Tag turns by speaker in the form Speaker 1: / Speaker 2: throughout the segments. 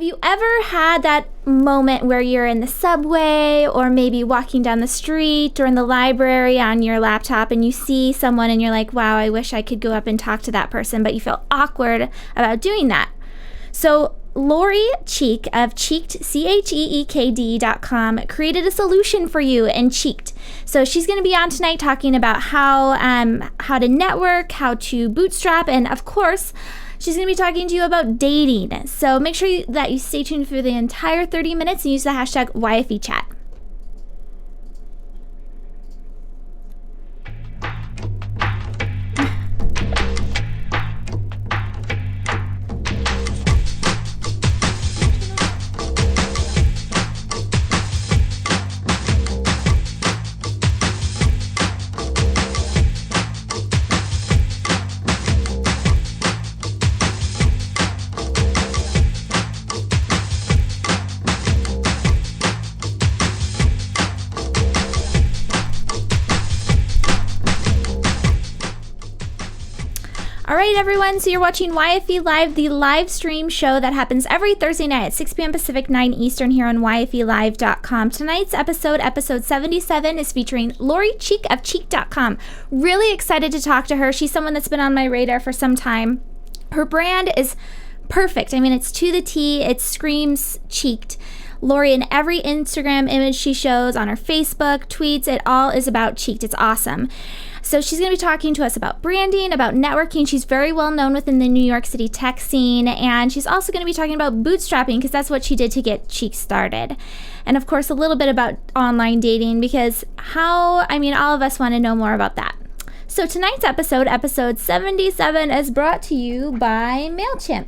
Speaker 1: Have you ever had that moment where you're in the subway or maybe walking down the street or in the library on your laptop and you see someone and you're like, wow, I wish I could go up and talk to that person, but you feel awkward about doing that? So Lori Cheek of Cheeked, CHEEKD.com created a solution for you in Cheeked. So she's going to be on tonight talking about how to network, how to bootstrap, and of course, she's going to be talking to you about dating. So make sure that you stay tuned for the entire 30 minutes and use the hashtag YFE chat. All right, everyone, so you're watching YFE Live, the live stream show that happens every Thursday night at 6 p.m. Pacific, 9 Eastern here on YFELive.com. Tonight's episode 77, is featuring Lori Cheek of Cheek.com. Really excited to talk to her. She's someone that's been on my radar for some time. Her brand is perfect. I mean, it's to the T. It screams Cheeked. Lori, in every Instagram image she shows, on her Facebook, tweets, it all is about Cheeked. It's awesome. So she's going to be talking to us about branding, about networking. She's very well known within the New York City tech scene, and she's also going to be talking about bootstrapping because that's what she did to get Cheek started. And of course, a little bit about online dating because all of us want to know more about that. So tonight's episode 77, is brought to you by MailChimp.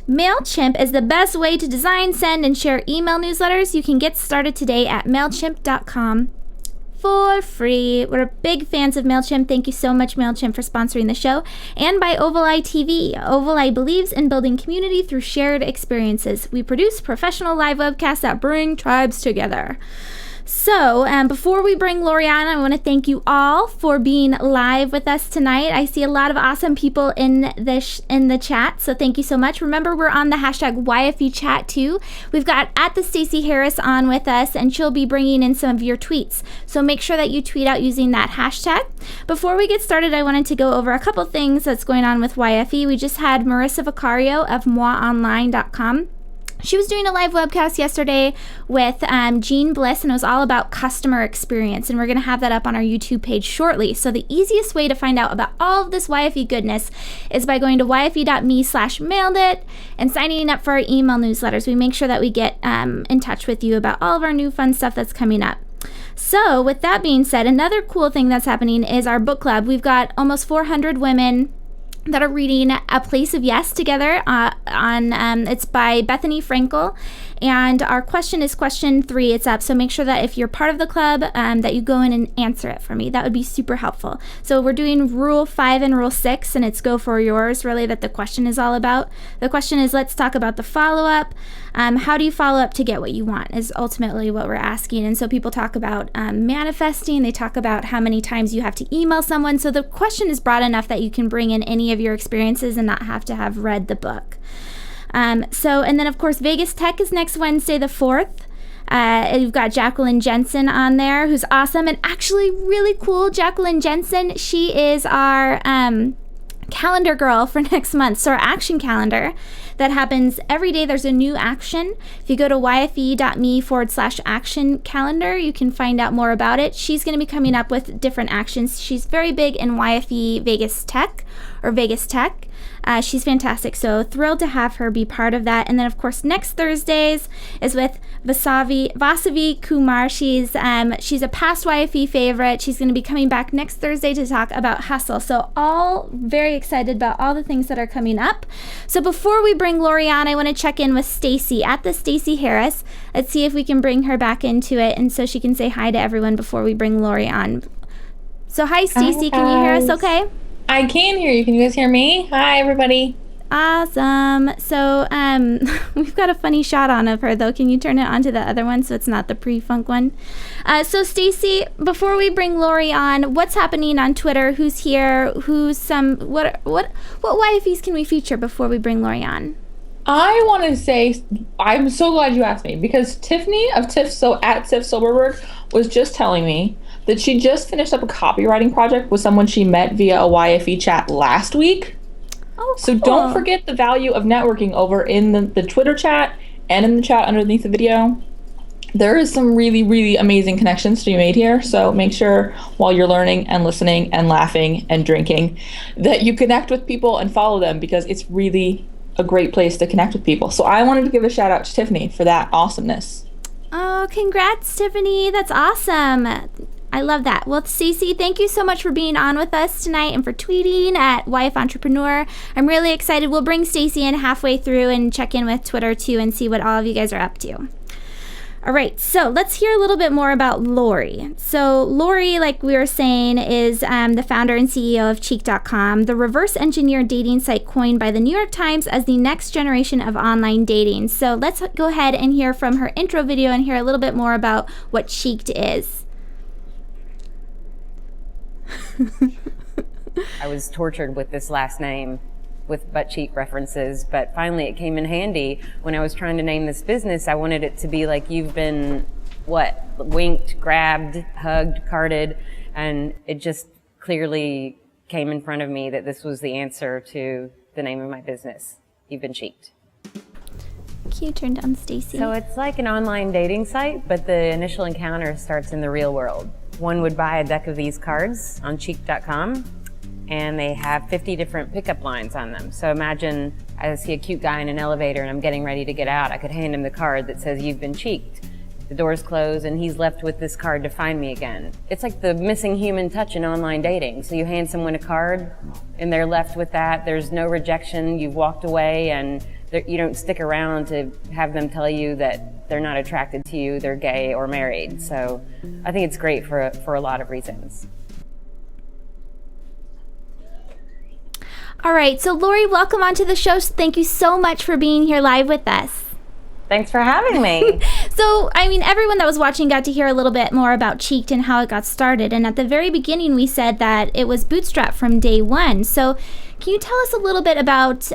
Speaker 1: MailChimp is the best way to design, send, and share email newsletters. You can get started today at MailChimp.com. for free. We're big fans of MailChimp. Thank you so much, MailChimp, for sponsoring the show. And by OvalEye TV. OvalEye believes in building community through shared experiences. We produce professional live webcasts that bring tribes together. So, before we bring Lori on, I want to thank you all for being live with us tonight. I see a lot of awesome people in the chat, so thank you so much. Remember, we're on the hashtag YFE chat too. We've got @ Stacey Harris on with us, and she'll be bringing in some of your tweets. So make sure that you tweet out using that hashtag. Before we get started, I wanted to go over a couple things that's going on with YFE. We just had Marissa Vicario of moitonline.com. She was doing a live webcast yesterday with Jean Bliss, and it was all about customer experience, and we're going to have that up on our YouTube page shortly. So the easiest way to find out about all of this YFE goodness is by going to yfe.me/mailedit and signing up for our email newsletters. We make sure that we get in touch with you about all of our new fun stuff that's coming up. So with that being said, another cool thing that's happening is our book club. We've got almost 400 women that are reading A Place of Yes together. It's by Bethany Frankel, and our question is question 3. It's up, so make sure that if you're part of the club, that you go in and answer it for me. That would be super helpful. So we're doing Rule 5 and Rule 6, and it's go for yours, really, that the question is all about. The question is, let's talk about the follow-up. How do you follow up to get what you want is ultimately what we're asking. And so people talk about manifesting. They talk about how many times you have to email someone. So the question is broad enough that you can bring in any of your experiences and not have to have read the book. And then of course, Vegas Tech is next Wednesday, the 4th. You've got Jacqueline Jensen on there, who's awesome and actually really cool. Jacqueline Jensen, she is our calendar girl for next month. So our action calendar that happens every day. There's a new action. If you go to yfe.me/action calendar, you can find out more about it. She's going to be coming up with different actions. She's very big in YFE Vegas Tech. She's fantastic, so thrilled to have her be part of that. And then of course next Thursdays is with Vasavi Kumar. She's a past YFE favorite. She's going to be coming back next Thursday to talk about hustle. So all very excited about all the things that are coming up. So before we bring Lori on, I want to check in with Stacey @ Stacey Harris. Let's see if we can bring her back into it, and so she can say hi to everyone before we bring Lori on. So hi Stacey, can you hear us okay?
Speaker 2: I can hear you. Can you guys hear me? Hi, everybody.
Speaker 1: Awesome. So we've got a funny shot on of her, though. Can you turn it onto the other one so it's not the pre-funk one? So Stacey, before we bring Lori on, what's happening on Twitter? Who's here? What YFEs can we feature before we bring Lori on?
Speaker 2: I want to say I'm so glad you asked me because Tiffany of Tiff so at Tiff Silberberg was just telling me that she just finished up a copywriting project with someone she met via a YFE chat last week.
Speaker 1: Oh,
Speaker 2: So don't
Speaker 1: cool.
Speaker 2: forget the value of networking over in the Twitter chat and in the chat underneath the video. There is some really, really amazing connections to be made here. So make sure while you're learning and listening and laughing and drinking that you connect with people and follow them because it's really a great place to connect with people. So I wanted to give a shout out to Tiffany for that awesomeness.
Speaker 1: Oh, congrats, Tiffany. That's awesome. I love that. Well, Stacey, thank you so much for being on with us tonight and for tweeting at YF Entrepreneur. I'm really excited. We'll bring Stacey in halfway through and check in with Twitter too and see what all of you guys are up to. All right, so let's hear a little bit more about Lori. So Lori, like we were saying, is the founder and CEO of Cheek.com, the reverse engineered dating site coined by the New York Times as the next generation of online dating. So let's go ahead and hear from her intro video and hear a little bit more about what Cheeked is.
Speaker 3: I was tortured with this last name with butt cheek references, but finally it came in handy when I was trying to name this business. I wanted it to be like you've been winked, grabbed, hugged, carded, and it just clearly came in front of me that this was the answer to the name of my business. You've been cheeked.
Speaker 1: Can you turn down Stacey?
Speaker 3: So it's like an online dating site, but the initial encounter starts in the real world. One would buy a deck of these cards on cheek.com, and they have 50 different pickup lines on them. So imagine I see a cute guy in an elevator and I'm getting ready to get out. I could hand him the card that says, "You've been cheeked." The doors close and he's left with this card to find me again. It's like the missing human touch in online dating. So you hand someone a card and they're left with that. There's no rejection. You've walked away and you don't stick around to have them tell you that they're not attracted to you, they're gay or married. So I think it's great for a lot of reasons.
Speaker 1: All right, so Lori, welcome onto the show. Thank you so much for being here live with us.
Speaker 3: Thanks for having me.
Speaker 1: So, I mean, everyone that was watching got to hear a little bit more about Cheeked and how it got started. And at the very beginning, we said that it was bootstrapped from day one. So can you tell us a little bit about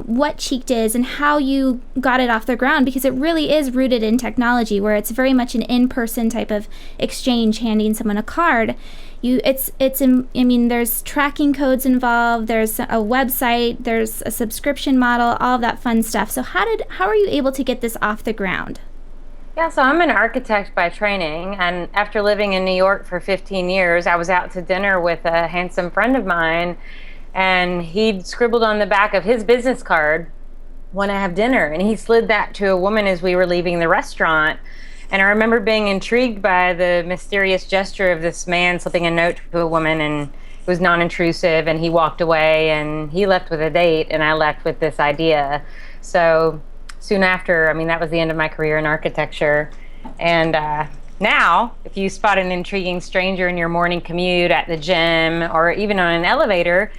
Speaker 1: what Cheeked is and how you got it off the ground? Because it really is rooted in technology, where it's very much an in-person type of exchange, handing someone a card. There's tracking codes involved, there's a website, there's a subscription model, all of that fun stuff. So how are you able to get this off the ground?
Speaker 3: Yeah, so I'm an architect by training, and after living in New York for 15 years, I was out to dinner with a handsome friend of mine, and he'd scribbled on the back of his business card, "Want to have dinner?" And he slid that to a woman as we were leaving the restaurant. And I remember being intrigued by the mysterious gesture of this man slipping a note to a woman, and it was non-intrusive, and he walked away and he left with a date and I left with this idea. So soon after, that was the end of my career in architecture. And now, if you spot an intriguing stranger in your morning commute, at the gym, or even on an elevator,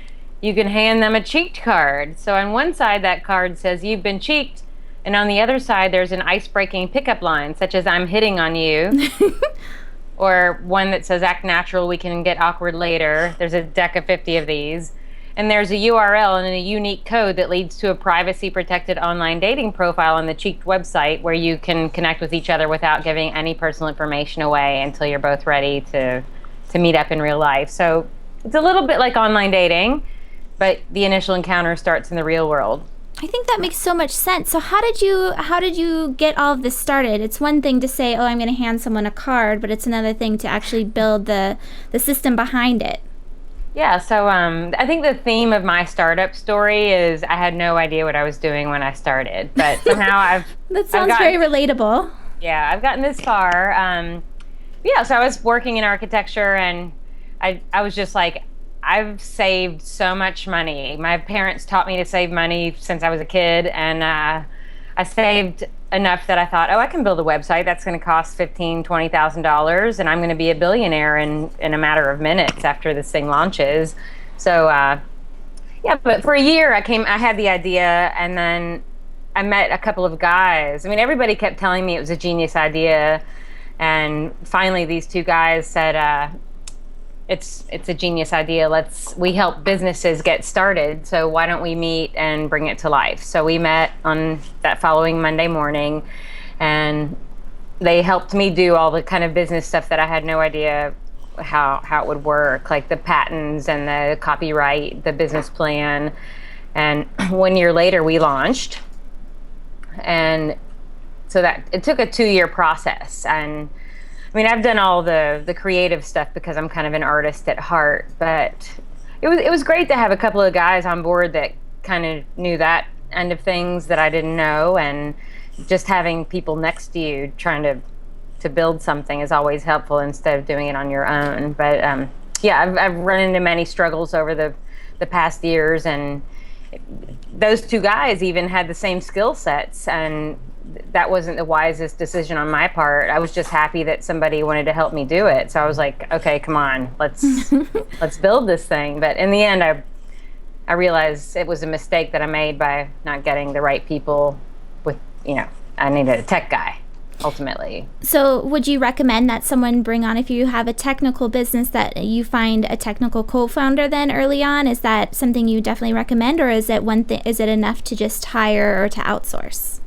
Speaker 3: you can hand them a cheeked card. So on one side, that card says, "You've been cheeked." And on the other side, there's an ice-breaking pickup line, such as "I'm hitting on you," or one that says "Act natural, we can get awkward later." There's a deck of 50 of these. And there's a URL and a unique code that leads to a privacy-protected online dating profile on the Cheeked website where you can connect with each other without giving any personal information away until you're both ready to meet up in real life. So it's a little bit like online dating, but the initial encounter starts in the real world.
Speaker 1: I think that makes so much sense. So how did you get all of this started? It's one thing to say, "Oh, I'm going to hand someone a card," but it's another thing to actually build the system behind it.
Speaker 3: Yeah, so I think the theme of my startup story is I had no idea what I was doing when I started, but somehow
Speaker 1: That sounds very relatable.
Speaker 3: Yeah, I've gotten this far. So I was working in architecture, and I was just like, I've saved so much money. My parents taught me to save money since I was a kid, and I saved enough that I thought, I can build a website that's going to cost $15,000, $20,000, and I'm going to be a billionaire in a matter of minutes after this thing launches. So but for a year I had the idea, and then I met a couple of guys. Everybody kept telling me it was a genius idea, and finally these two guys said, it's a genius idea. We help businesses get started, so why don't we meet and bring it to life? So we met on that following Monday morning, and they helped me do all the kind of business stuff that I had no idea how it would work, like the patents and the copyright, the business plan. And 1 year later we launched, and so that it took a 2-year process. And I mean, I've done all the creative stuff because I'm kind of an artist at heart, but it was great to have a couple of guys on board that kind of knew that end of things that I didn't know, and just having people next to you trying to build something is always helpful instead of doing it on your own. But yeah, I've run into many struggles over the past years, and those two guys even had the same skill sets, and that wasn't the wisest decision on my part. I was just happy that somebody wanted to help me do it. So I was like, okay, come on, let's build this thing. But in the end, I realized it was a mistake that I made by not getting the right people with, I needed a tech guy ultimately.
Speaker 1: So would you recommend that someone bring on, if you have a technical business, that you find a technical co-founder then early on? Is that something you definitely recommend, or is it is it enough to just hire or to outsource?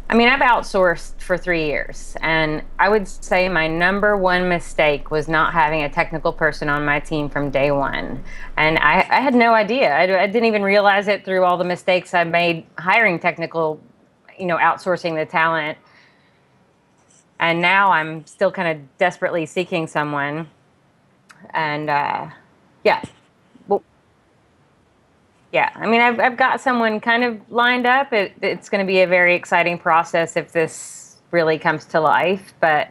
Speaker 3: I mean, I've outsourced for 3 years, and I would say my number one mistake was not having a technical person on my team from day one. And I had no idea. I didn't even realize it through all the mistakes I made hiring technical, outsourcing the talent. And now I'm still kind of desperately seeking someone. And yeah. Yeah, I mean, I've got someone kind of lined up. It's going to be a very exciting process if this really comes to life, but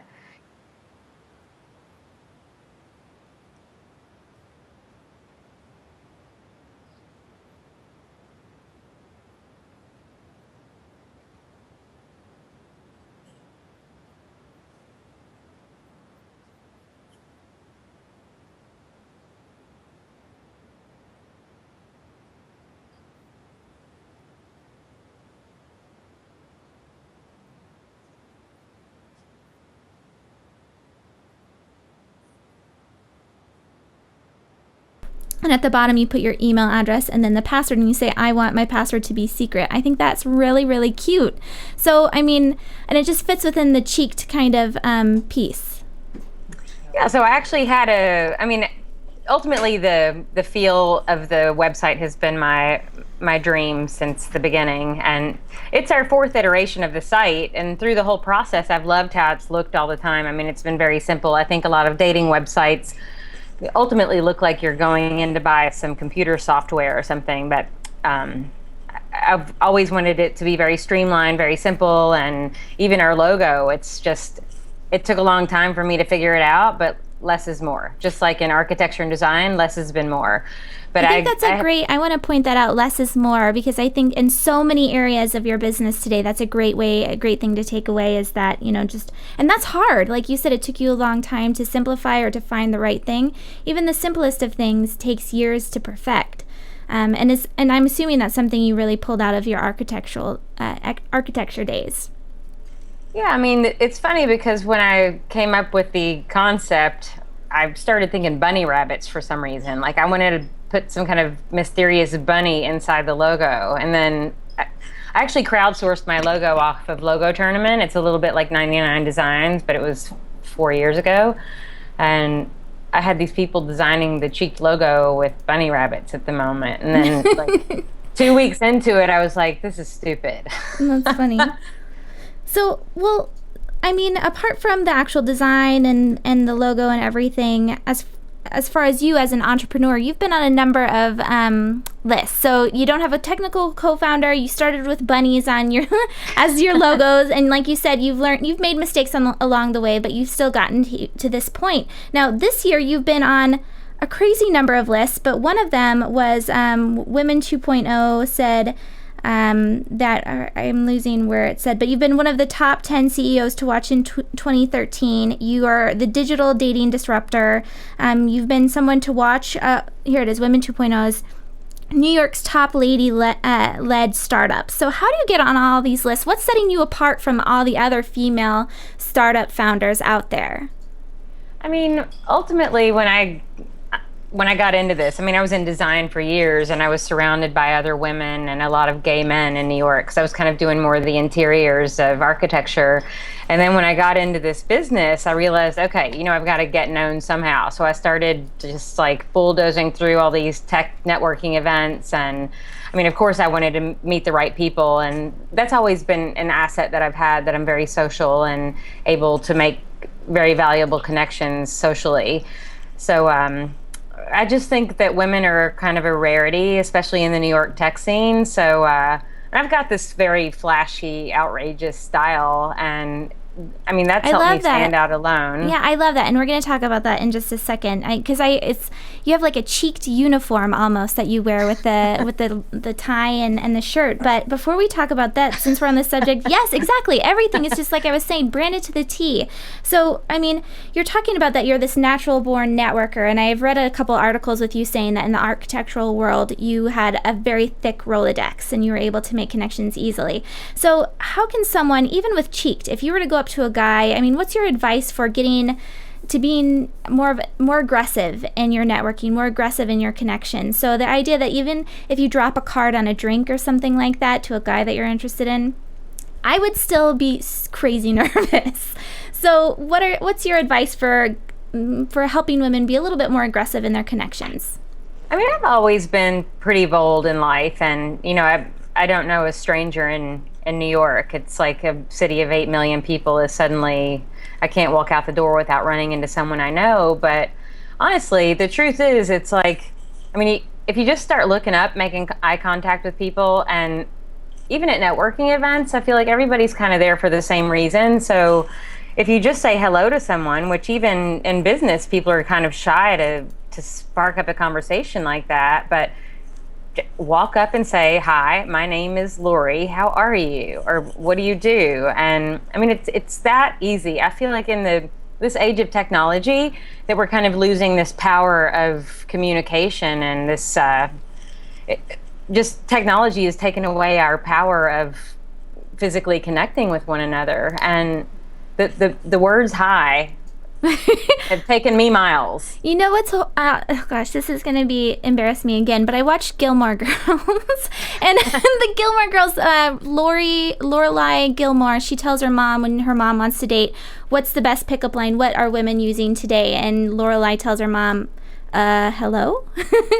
Speaker 1: And at the bottom, you put your email address and then the password, and you say, I want my password to be secret. I think that's really, really cute. So, I mean, and it just fits within the cheeked kind of piece.
Speaker 3: Yeah, so I actually had ultimately the feel of the website has been my dream since the beginning, and it's our 4th iteration of the site, and through the whole process I've loved how it's looked all the time. I mean, it's been very simple. I think a lot of dating websites ultimately look like you're going in to buy some computer software or something, but I've always wanted it to be very streamlined, very simple. And even our logo, it took a long time for me to figure it out, but less is more. Just like in architecture and design, less has been more. But
Speaker 1: I think I want to point that out, less is more, because I think in so many areas of your business today, that's a great thing to take away, is that, and that's hard. Like you said, it took you a long time to simplify or to find the right thing. Even the simplest of things takes years to perfect. And I'm assuming that's something you really pulled out of your architecture days.
Speaker 3: Yeah, I mean, it's funny because when I came up with the concept, I started thinking bunny rabbits for some reason. Like I wanted to put some kind of mysterious bunny inside the logo. And then I actually crowdsourced my logo off of Logo Tournament. It's a little bit like 99 Designs, but it was 4 years ago. And I had these people designing the cheeked logo with bunny rabbits at the moment. And then like 2 weeks into it, I was like, this is stupid.
Speaker 1: That's funny. So, well, I mean, apart from the actual design and the logo and everything, as far as you as an entrepreneur, you've been on a number of lists. So you don't have a technical co-founder. You started with bunnies on your as your logos, and like you said, you've made mistakes along the way, but you've still gotten to this point. Now, this year you've been on a crazy number of lists, but one of them was Women 2.0 said. I'm losing where it said, but you've been one of the top 10 CEOs to watch in 2013. You are the Digital Dating Disruptor. You've been someone to watch. Here it is, Women 2.0's New York's top lady-led startups. So how do you get on all these lists? What's setting you apart from all the other female startup founders out there?
Speaker 3: I mean, ultimately, when I got into this, I mean, I was in design for years, and I was surrounded by other women and a lot of gay men in New York. So I was kind of doing more of the interiors of architecture. And then when I got into this business, I realized, okay, I've got to get known somehow. So I started just like bulldozing through all these tech networking events. And I mean, of course, I wanted to meet the right people. And that's always been an asset that I've had, that I'm very social and able to make very valuable connections socially. So, I just think that women are kind of a rarity, especially in the New York tech scene. So I've got this very flashy, outrageous style, and I mean that's helped me stand out alone.
Speaker 1: Yeah, I love that, and we're going to talk about that in just a second. Because you have like a cheeked uniform almost that you wear with the tie and the shirt. But before we talk about that, since we're on this subject, yes, exactly, everything is just like I was saying, branded to the T. So I mean, you're talking about that you're this natural born networker, and I've read a couple articles with you saying that in the architectural world you had a very thick Rolodex and you were able to make connections easily. So how can someone, even with cheeked, if you were to go up to a guy, I mean, what's your advice for getting to being more aggressive in your networking, more aggressive in your connections? So the idea that even if you drop a card on a drink or something like that to a guy that you're interested in, I would still be crazy nervous. So what's your advice for helping women be a little bit more aggressive in their connections?
Speaker 3: I mean, I've always been pretty bold in life, and I don't know a stranger in New York. It's like a city of 8 million people is suddenly, I can't walk out the door without running into someone I know. But honestly, the truth is, it's like, I mean, if you just start looking up, making eye contact with people, and even at networking events, I feel like everybody's kind of there for the same reason. So if you just say hello to someone, which even in business, people are kind of shy to spark up a conversation like that, but walk up and say, hi, my name is Lori, how are you, or what do you do? And I mean, it's that easy. I feel like in this age of technology that we're kind of losing this power of communication, and this just technology has taken away our power of physically connecting with one another. And the words hi have taken me miles.
Speaker 1: You know what's oh gosh, this is gonna embarrass me again, but I watched Gilmore Girls, and the Gilmore Girls, Lorelai Gilmore, she tells her mom when her mom wants to date, what's the best pickup line? What are women using today? And Lorelai tells her mom, hello?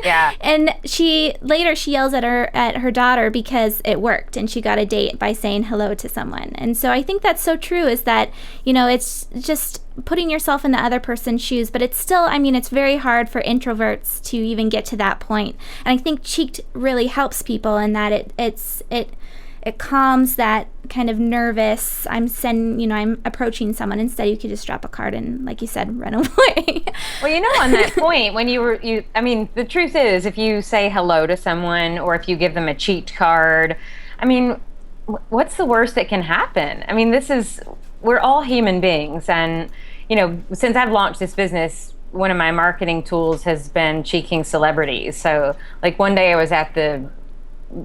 Speaker 3: Yeah.
Speaker 1: And she yells at her daughter because it worked and she got a date by saying hello to someone. And so I think that's so true, is that, it's just putting yourself in the other person's shoes, but it's still, I mean, it's very hard for introverts to even get to that point. And I think cheeked really helps people in that it calms that kind of nervous, I'm approaching someone. Instead, you could just drop a card and, like you said, run away.
Speaker 3: Well, on that point, when I mean, the truth is, if you say hello to someone or if you give them a cheat card, I mean, what's the worst that can happen? I mean, we're all human beings. And, since I've launched this business, one of my marketing tools has been cheeking celebrities. So like one day I was at the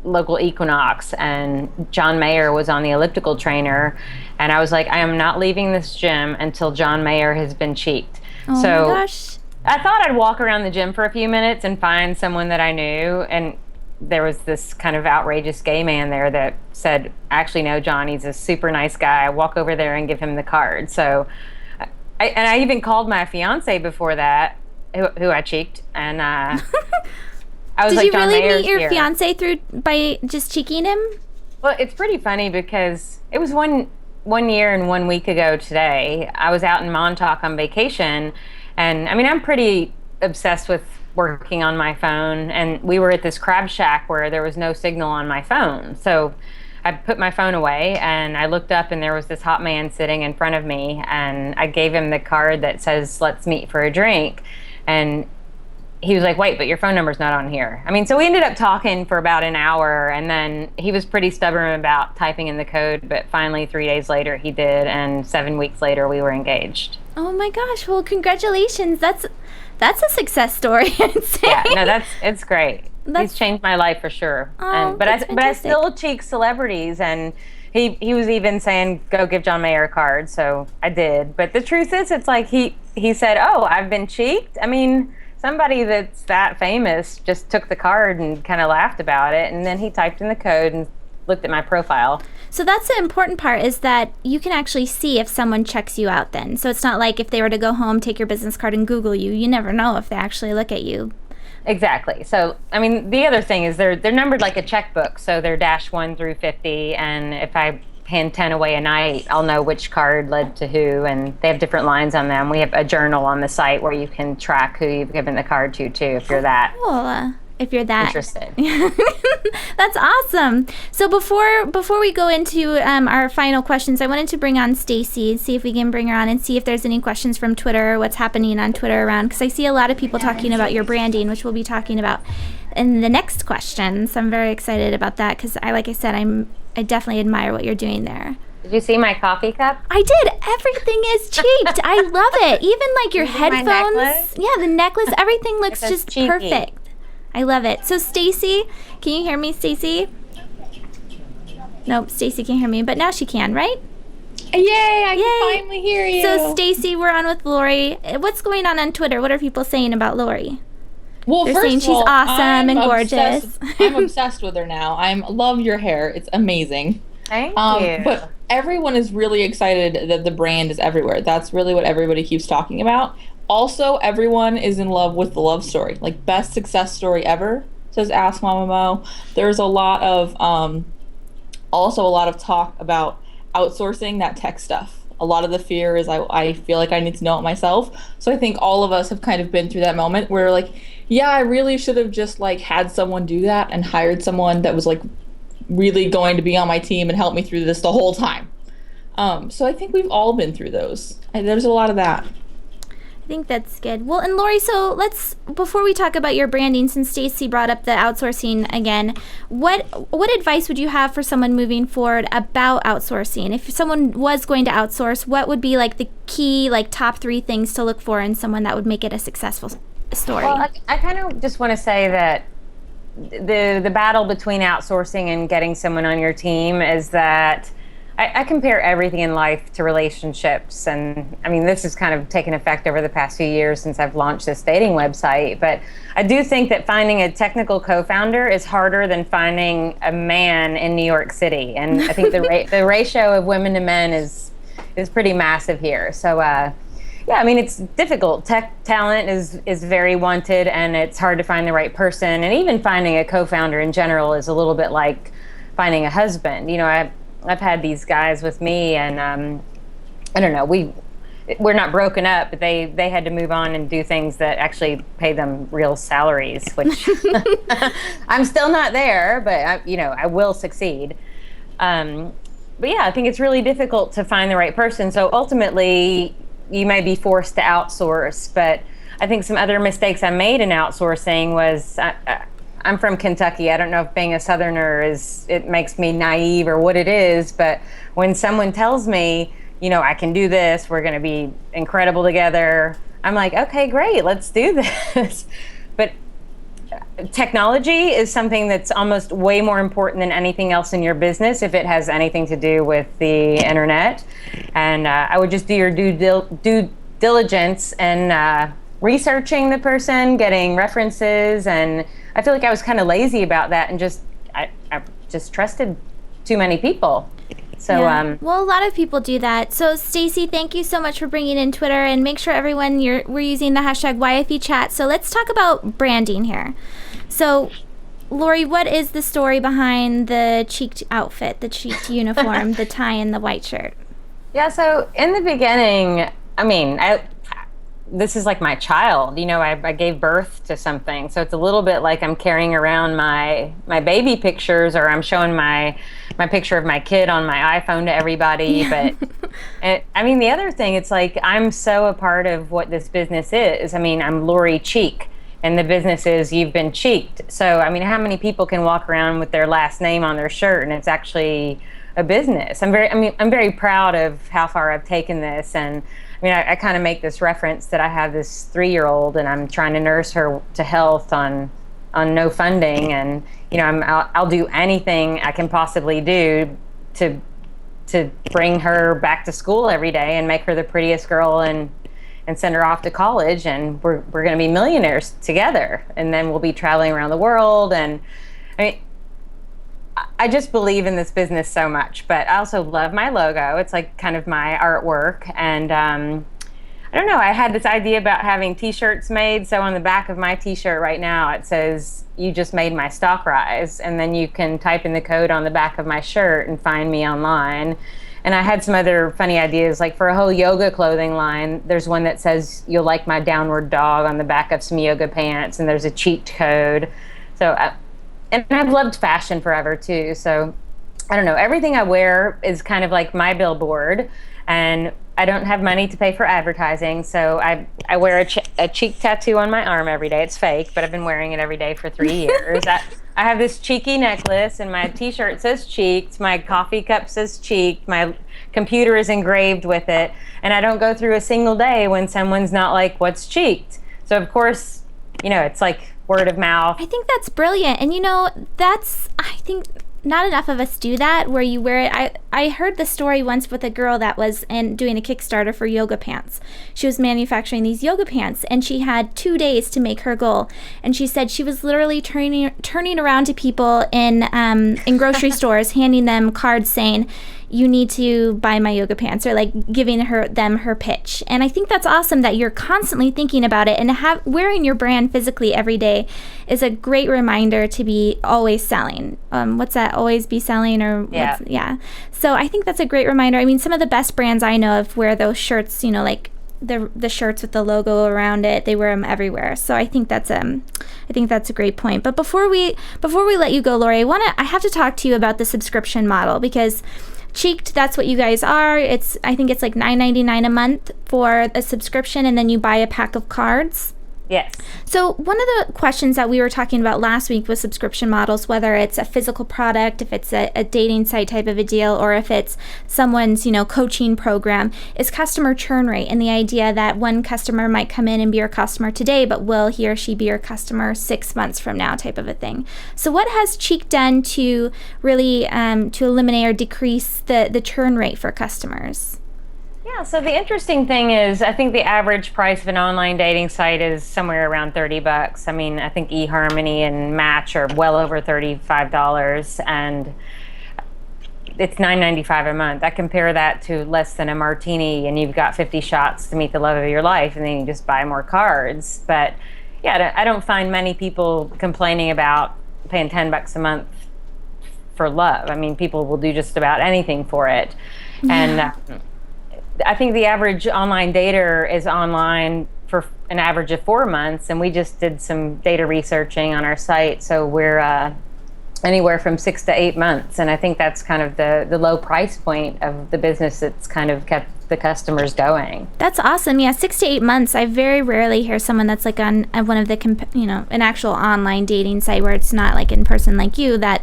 Speaker 3: local Equinox and John Mayer was on the elliptical trainer, and I was like, I am not leaving this gym until John Mayer has been cheeked.
Speaker 1: Oh
Speaker 3: so
Speaker 1: my gosh.
Speaker 3: I thought I'd walk around the gym for a few minutes and find someone that I knew, and there was this kind of outrageous gay man there that said, actually no, John, he's a super nice guy, walk over there and give him the card. So I even called my fiance before that, who I cheeked, and I was
Speaker 1: Did
Speaker 3: like,
Speaker 1: you
Speaker 3: John
Speaker 1: really
Speaker 3: Mayer's
Speaker 1: meet your
Speaker 3: here.
Speaker 1: fiance by just cheeking him?
Speaker 3: Well, it's pretty funny because it was one year and 1 week ago today. I was out in Montauk on vacation, and I mean, I'm pretty obsessed with working on my phone, and we were at this crab shack where there was no signal on my phone. So I put my phone away and I looked up and there was this hot man sitting in front of me, and I gave him the card that says, let's meet for a drink. And he was like, wait, but your phone number's not on here. I mean, so we ended up talking for about an hour, and then he was pretty stubborn about typing in the code, but finally 3 days later he did, and 7 weeks later we were engaged.
Speaker 1: Oh my gosh, well, congratulations. That's a success story, I'd say.
Speaker 3: Yeah, no, it's great. He's changed my life for sure.
Speaker 1: Oh,
Speaker 3: But I
Speaker 1: fantastic.
Speaker 3: still cheek celebrities, and he was even saying, go give John Mayer a card. So I did. But the truth is, it's like he said, oh, I've been cheeked. I mean, somebody that's that famous just took the card and kind of laughed about it. And then he typed in the code and looked at my profile.
Speaker 1: So that's the important part, is that you can actually see if someone checks you out then. So it's not like if they were to go home, take your business card and Google you. You never know if they actually look at you.
Speaker 3: Exactly. So, I mean, the other thing is they're numbered like a checkbook. So they're -1 through 50. And if I hand 10 away a night, I'll know which card led to who. And they have different lines on them. We have a journal on the site where you can track who you've given the card to, too, if you're that.
Speaker 1: Cool. If you're that
Speaker 3: interested.
Speaker 1: That's awesome. So before we go into our final questions, I wanted to bring on Stacey, see if we can bring her on and see if there's any questions from Twitter, what's happening on Twitter around, because I see a lot of people talking about your branding, which we'll be talking about in the next question. So I'm very excited about that, because like I said, I definitely admire what you're doing there.
Speaker 3: Did you see my coffee cup?
Speaker 1: I did. Everything is cheeked. I love it. Even like your headphones.
Speaker 3: Necklace?
Speaker 1: Yeah, the necklace, everything looks just
Speaker 3: cheeky.
Speaker 1: perfect. I love it. So Stacey, can you hear me, Stacey? Nope, Stacey can't hear me, but now she can, right?
Speaker 2: Yay, I can finally hear you.
Speaker 1: So Stacey, we're on with Lori. What's going on Twitter? What are people saying about Lori?
Speaker 2: Well,
Speaker 1: They're
Speaker 2: first
Speaker 1: saying
Speaker 2: of
Speaker 1: she's
Speaker 2: all,
Speaker 1: awesome and gorgeous.
Speaker 2: I'm obsessed with her now. Love your hair. It's amazing.
Speaker 3: Thank you.
Speaker 2: But everyone is really excited that the brand is everywhere. That's really what everybody keeps talking about. Also, everyone is in love with the love story. Like, best success story ever, says Ask Mama Mo. There's a lot of, also a lot of talk about outsourcing that tech stuff. A lot of the fear is I feel like I need to know it myself. So I think all of us have kind of been through that moment where, like, yeah, I really should have just, like, had someone do that and hired someone that was, like, really going to be on my team and help me through this the whole time. So I think we've all been through those. There's a lot of that.
Speaker 1: I think that's good. Well, and Lori, so before we talk about your branding, since Stacey brought up the outsourcing again, what advice would you have for someone moving forward about outsourcing? If someone was going to outsource, what would be like the key, like top 3 things to look for in someone that would make it a successful story?
Speaker 3: Well, I kind of just want to say that the battle between outsourcing and getting someone on your team is that I compare everything in life to relationships. And I mean, this has kind of taken effect over the past few years since I've launched this dating website. But I do think that finding a technical co-founder is harder than finding a man in New York City. And I think the ratio of women to men is pretty massive here. So, yeah, I mean, it's difficult. Tech talent is very wanted, and it's hard to find the right person. And even finding a co-founder in general is a little bit like finding a husband. You know, I've had these guys with me, and I don't know, we're not broken up, but they had to move on and do things that actually pay them real salaries, which I'm still not there, but I will succeed. But yeah, I think it's really difficult to find the right person. So ultimately, you may be forced to outsource. But I think some other mistakes I made in outsourcing was I'm from Kentucky. I don't know if being a Southerner it makes me naive or what it is, but when someone tells me, I can do this, we're going to be incredible together, I'm like, okay, great, let's do this. But technology is something that's almost way more important than anything else in your business if it has anything to do with the internet. And I would just do your due diligence and researching the person, getting references, and I feel like I was kind of lazy about that and I just trusted too many people. So,
Speaker 1: yeah. Well, a lot of people do that. So, Stacey, thank you so much for bringing in Twitter, and make sure everyone we're using the hashtag YFE chat. So let's talk about branding here. So, Lori, what is the story behind the cheeked outfit, the cheeked uniform, the tie and the white shirt?
Speaker 3: Yeah, so in the beginning, I mean, this is like my child. I gave birth to something, so it's a little bit like I'm carrying around my baby pictures, or I'm showing my picture of my kid on my iPhone to everybody. But I mean, the other thing, it's like I'm so a part of what this business is. I mean, I'm Lori Cheek, and the business is You've Been Cheeked. So I mean, how many people can walk around with their last name on their shirt and it's actually a business? I'm very proud of how far I've taken this. And I mean, I kind of make this reference that I have this 3-year-old and I'm trying to nurse her to health on no funding. And, I'll do anything I can possibly do to to bring her back to school every day and make her the prettiest girl and send her off to college, and we're going to be millionaires together, and then we'll be traveling around the world. And I mean, I just believe in this business so much, but I also love my logo. It's like kind of my artwork. And I don't know, I had this idea about having t-shirts made. So on the back of my t-shirt right now, it says, "You just made my stock rise." And then you can type in the code on the back of my shirt and find me online. And I had some other funny ideas, like for a whole yoga clothing line, there's one that says, "You'll like my downward dog," on the back of some yoga pants, and there's a cheat code. So, and I've loved fashion forever too. So I don't know, everything I wear is kind of like my billboard, and I don't have money to pay for advertising. So I wear a cheek tattoo on my arm every day. It's fake, but I've been wearing it every day for 3 years. I have this cheeky necklace, and my t-shirt says cheeked, my coffee cup says cheeked, my computer is engraved with it, and I don't go through a single day when someone's not like, "What's cheeked?" So of course, it's like word of mouth.
Speaker 1: I think that's brilliant. And I think not enough of us do that, where you wear it. I heard the story once with a girl that was doing a Kickstarter for yoga pants. She was manufacturing these yoga pants, and she had 2 days to make her goal. And she said she was literally turning around to people in grocery stores, handing them cards saying, "You need to buy my yoga pants," or like giving them her pitch. And I think that's awesome that you're constantly thinking about it, and wearing your brand physically every day is a great reminder to be always selling. What's that? Always be selling, or yeah. So I think that's a great reminder. I mean, some of the best brands I know of wear those shirts, like the shirts with the logo around it. They wear them everywhere. So I think that's a great point. But before we let you go, Lori, I have to talk to you about the subscription model, because Cheeked, that's what you guys are. I think it's like $9.99 a month for a subscription, and then you buy a pack of cards.
Speaker 3: Yes. So
Speaker 1: one of the questions that we were talking about last week was subscription models, whether it's a physical product, if it's a dating site type of a deal, or if it's someone's, coaching program, is customer churn rate, and the idea that one customer might come in and be your customer today, but will he or she be your customer 6 months from now, type of a thing. So what has Cheek done to really to eliminate or decrease the churn rate for customers?
Speaker 3: Yeah, so the interesting thing is, I think the average price of an online dating site is somewhere around $30. I mean, I think eHarmony and Match are well over $35, and it's $9.95 a month. I compare that to less than a martini, and you've got 50 shots to meet the love of your life, and then you just buy more cards. But yeah, I don't find many people complaining about paying $10 a month for love. I mean, people will do just about anything for it. Yeah. And I think the average online dater is online for an average of 4 months, and we just did some data researching on our site, so we're anywhere from 6 to 8 months, and I think that's kind of the low price point of the business that's kind of kept the customers going.
Speaker 1: That's awesome. Yeah, 6 to 8 months. I very rarely hear someone that's like on one of the an actual online dating site where it's not like in person like you, that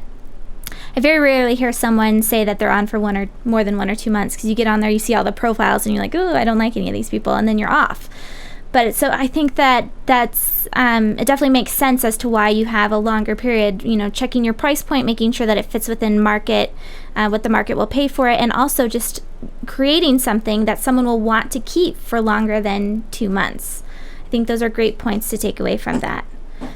Speaker 1: I very rarely hear someone say that they're on for more than 1 or 2 months, because you get on there, you see all the profiles, and you're like, "Oh, I don't like any of these people," and then you're off. But so I think that's it definitely makes sense as to why you have a longer period, checking your price point, making sure that it fits within market, what the market will pay for it, and also just creating something that someone will want to keep for longer than 2 months. I think those are great points to take away from that.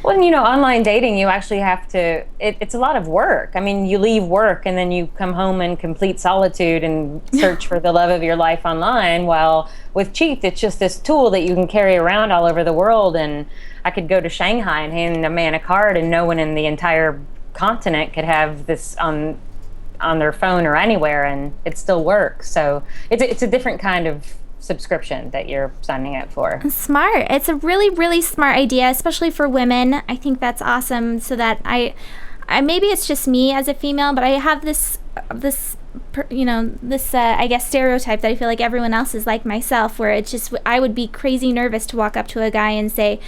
Speaker 3: Well, online dating, you actually have to, it's a lot of work. I mean, you leave work and then you come home in complete solitude and search for the love of your life online. While with Cheeked, it's just this tool that you can carry around all over the world. And I could go to Shanghai and hand a man a card, and no one in the entire continent could have this on their phone or anywhere, and it still works. So it's a different kind of subscription that you're signing up for.
Speaker 1: Smart. It's a really, really smart idea, especially for women. I think that's awesome. So that I maybe it's just me as a female, but I have this I guess stereotype that I feel like everyone else is like myself, where it's just I would be crazy nervous to walk up to a guy and say,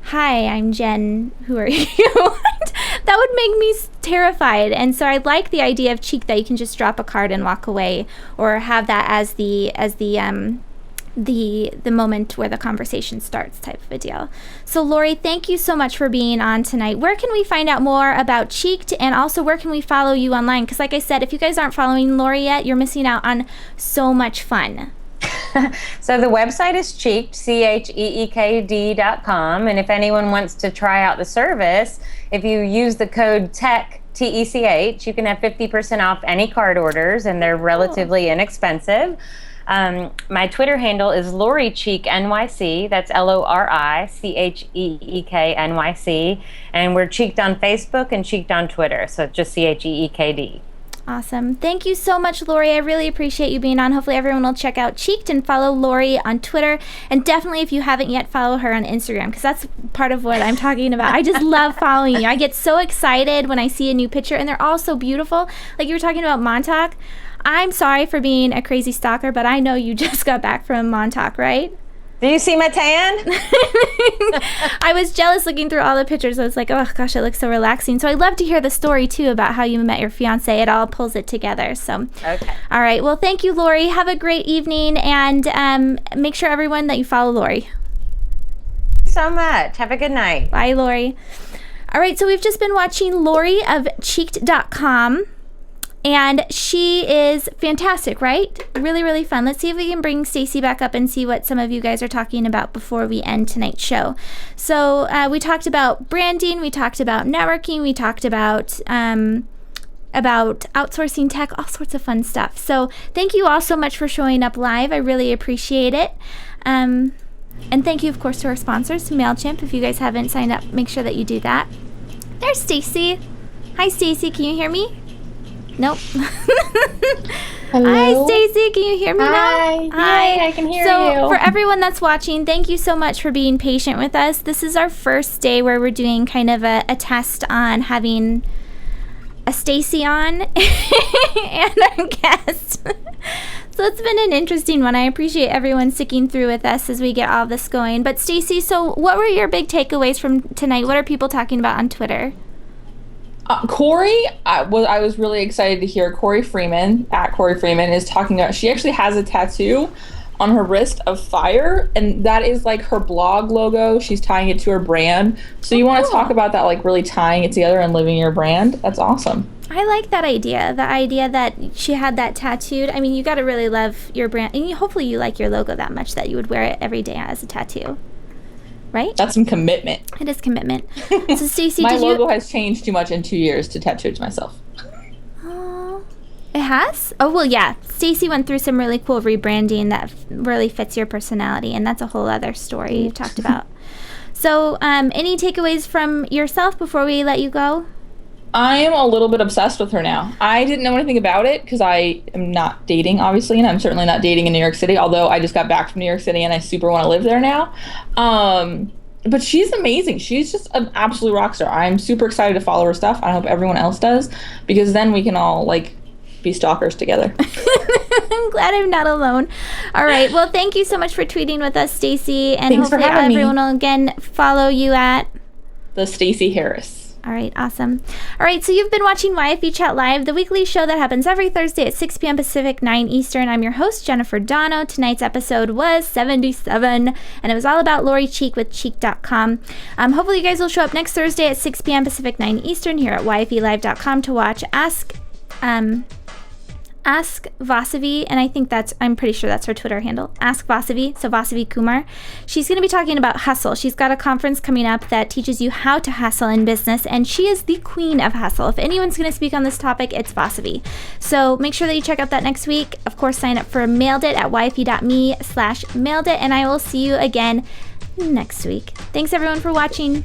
Speaker 1: "Hi, I'm Jen. Who are you?" That would make me terrified. And so I like the idea of Cheek, that you can just drop a card and walk away, or have that as the the moment where the conversation starts type of a deal. So Lori, thank you so much for being on tonight. Where can we find out more about Cheeked, and also where can we follow you online? Because like I said, if you guys aren't following Lori yet, you're missing out on so much fun.
Speaker 3: So the website is Cheeked, CHEEKD.com. And if anyone wants to try out the service, if you use the code TECH, TECH, you can have 50% off any card orders, and they're relatively inexpensive. My Twitter handle is Lori Cheek NYC. That's LORICHEEK NYC. And we're Cheeked on Facebook and Cheeked on Twitter. So just CHEEKD.
Speaker 1: Awesome. Thank you so much, Lori. I really appreciate you being on. Hopefully everyone will check out Cheeked and follow Lori on Twitter. And definitely, if you haven't yet, follow her on Instagram, because that's part of what I'm talking about. I just love following you. I get so excited when I see a new picture, and they're all so beautiful. Like you were talking about Montauk. I'm sorry for being a crazy stalker, but I know you just got back from Montauk, right?
Speaker 3: Do you see my tan?
Speaker 1: I was jealous looking through all the pictures. I was like, oh gosh, it looks so relaxing. So I'd love to hear the story too about how you met your fiance. It all pulls it together. So,
Speaker 3: okay.
Speaker 1: All right. Well, thank you, Lori. Have a great evening, and make sure everyone that you follow Lori.
Speaker 3: So much. Have a good night.
Speaker 1: Bye, Lori. All right. So we've just been watching Lori of Cheeked.com. And she is fantastic, right? Really, really fun. Let's see if we can bring Stacey back up and see what some of you guys are talking about before we end tonight's show. So we talked about branding, we talked about networking, we talked about outsourcing tech, all sorts of fun stuff. So thank you all so much for showing up live. I really appreciate it. And thank you, of course, to our sponsors, MailChimp. If you guys haven't signed up, make sure that you do that. There's Stacey. Hi, Stacey. Can you hear me? Nope.
Speaker 4: Hello?
Speaker 1: Hi, Stacey. Can you hear me
Speaker 4: Hi.
Speaker 1: now? Hi.
Speaker 4: Yay, I can hear
Speaker 1: so
Speaker 4: you.
Speaker 1: For everyone that's watching, thank you so much for being patient with us. This is our first day where we're doing kind of a test on having a Stacey on and our guest. So it's been an interesting one. I appreciate everyone sticking through with us as we get all this going. But Stacey, so what were your big takeaways from tonight? What are people talking about on Twitter?
Speaker 2: Corey, I was really excited to hear Corey Freeman, at Corey Freeman, is talking about, she actually has a tattoo on her wrist of fire, and that is like her blog logo. She's tying it to her brand. So you want to talk about that, like really tying it together and living your brand? That's awesome.
Speaker 1: I like that idea. The idea that she had that tattooed. I mean, you got to really love your brand, and hopefully you like your logo that much that you would wear it every day as a tattoo. Right?
Speaker 2: That's some commitment.
Speaker 1: It is commitment. So Stacey,
Speaker 2: my logo has changed too much in 2 years to tattoo it to myself.
Speaker 1: Oh, it has? Oh, well, yeah. Stacey went through some really cool rebranding that really fits your personality, and that's a whole other story you've talked about. So, any takeaways from yourself before we let you go?
Speaker 2: I am a little bit obsessed with her now. I didn't know anything about it because I am not dating, obviously, and I'm certainly not dating in New York City, although I just got back from New York City and I super want to live there now. But she's amazing. She's just an absolute rock star. I'm super excited to follow her stuff. I hope everyone else does, because then we can all, like, be stalkers together.
Speaker 1: I'm glad I'm not alone. All right. Well, thank you so much for tweeting with us, Stacey. And
Speaker 2: Thanks for
Speaker 1: hopefully
Speaker 2: having me.
Speaker 1: everyone will again follow you at
Speaker 2: The Stacey Harris.
Speaker 1: All right, awesome. All right, so you've been watching YFE Chat Live, the weekly show that happens every Thursday at 6 p.m. Pacific, 9 Eastern. I'm your host, Jennifer Donogh. Tonight's episode was 77, and it was all about Lori Cheek with Cheek.com. Hopefully you guys will show up next Thursday at 6 p.m. Pacific, 9 Eastern here at YFELive.com to watch Ask Vasavi, and I'm pretty sure that's her Twitter handle, Ask Vasavi, so Vasavi Kumar. She's going to be talking about hustle. She's got a conference coming up that teaches you how to hustle in business, and she is the queen of hustle. If anyone's going to speak on this topic, it's Vasavi. So make sure that you check out that next week. Of course, sign up for Mailed It at yfe.me/mailedit, and I will see you again next week. Thanks everyone for watching.